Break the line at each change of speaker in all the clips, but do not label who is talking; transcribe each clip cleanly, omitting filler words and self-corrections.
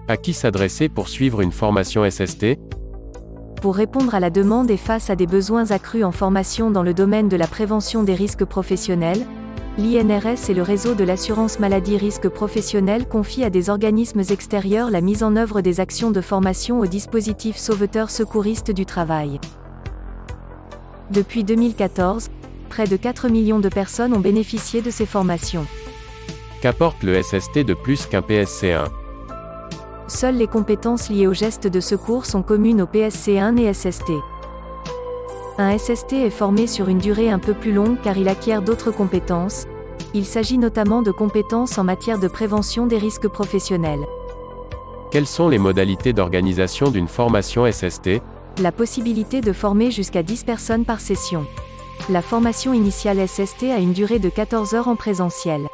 À qui s'adresser pour suivre une formation SST?
Pour répondre à la demande et face à des besoins accrus en formation dans le domaine de la prévention des risques professionnels, l'INRS et le réseau de l'assurance maladie risques professionnels confient à des organismes extérieurs la mise en œuvre des actions de formation au dispositif sauveteur secouriste du travail. Depuis 2014, près de 4 millions de personnes ont bénéficié de ces formations.
Qu'apporte le SST de plus qu'un PSC1?
Seules les compétences liées aux gestes de secours sont communes au PSC1 et SST. Un SST est formé sur une durée un peu plus longue car il acquiert d'autres compétences. Il s'agit notamment de compétences en matière de prévention des risques professionnels.
Quelles sont les modalités d'organisation d'une formation SST?
La possibilité de former jusqu'à 10 personnes par session. La formation initiale SST a une durée de 14 heures en présentiel.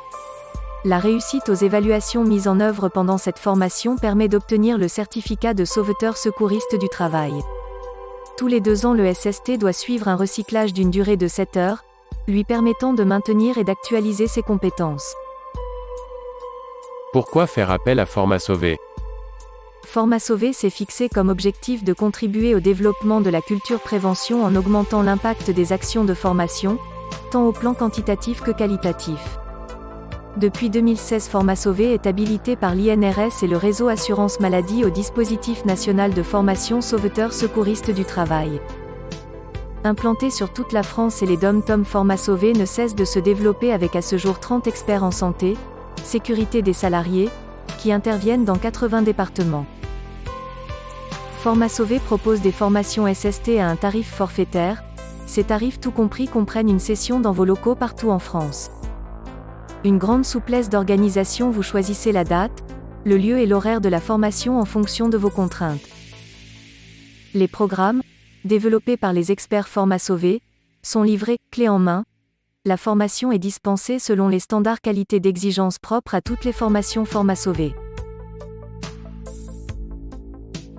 La réussite aux évaluations mises en œuvre pendant cette formation permet d'obtenir le certificat de sauveteur secouriste du travail. Tous les 2 ans, le SST doit suivre un recyclage d'une durée de 7 heures, lui permettant de maintenir et d'actualiser ses compétences.
Pourquoi faire appel à FormaSauver?
FormaSauver s'est fixé comme objectif de contribuer au développement de la culture prévention en augmentant l'impact des actions de formation, tant au plan quantitatif que qualitatif. Depuis 2016, FormaSauver est habilité par l'INRS et le réseau Assurance Maladie au dispositif national de formation sauveteur secouriste du travail. Implanté sur toute la France et les DOM-TOM, FormaSauver ne cesse de se développer avec à ce jour 30 experts en santé, sécurité des salariés, qui interviennent dans 80 départements. FormaSauver propose des formations SST à un tarif forfaitaire. Ces tarifs tout compris comprennent une session dans vos locaux partout en France. Une grande souplesse d'organisation, vous choisissez la date, le lieu et l'horaire de la formation en fonction de vos contraintes. Les programmes, développés par les experts FormaSauver, sont livrés clé en main. La formation est dispensée selon les standards qualité d'exigence propres à toutes les formations FormaSauver.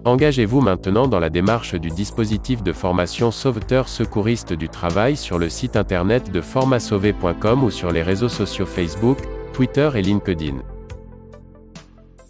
Engagez-vous maintenant dans la démarche du dispositif de formation sauveteur secouriste du travail sur le site internet de formasauver.com ou sur les réseaux sociaux Facebook, Twitter et LinkedIn.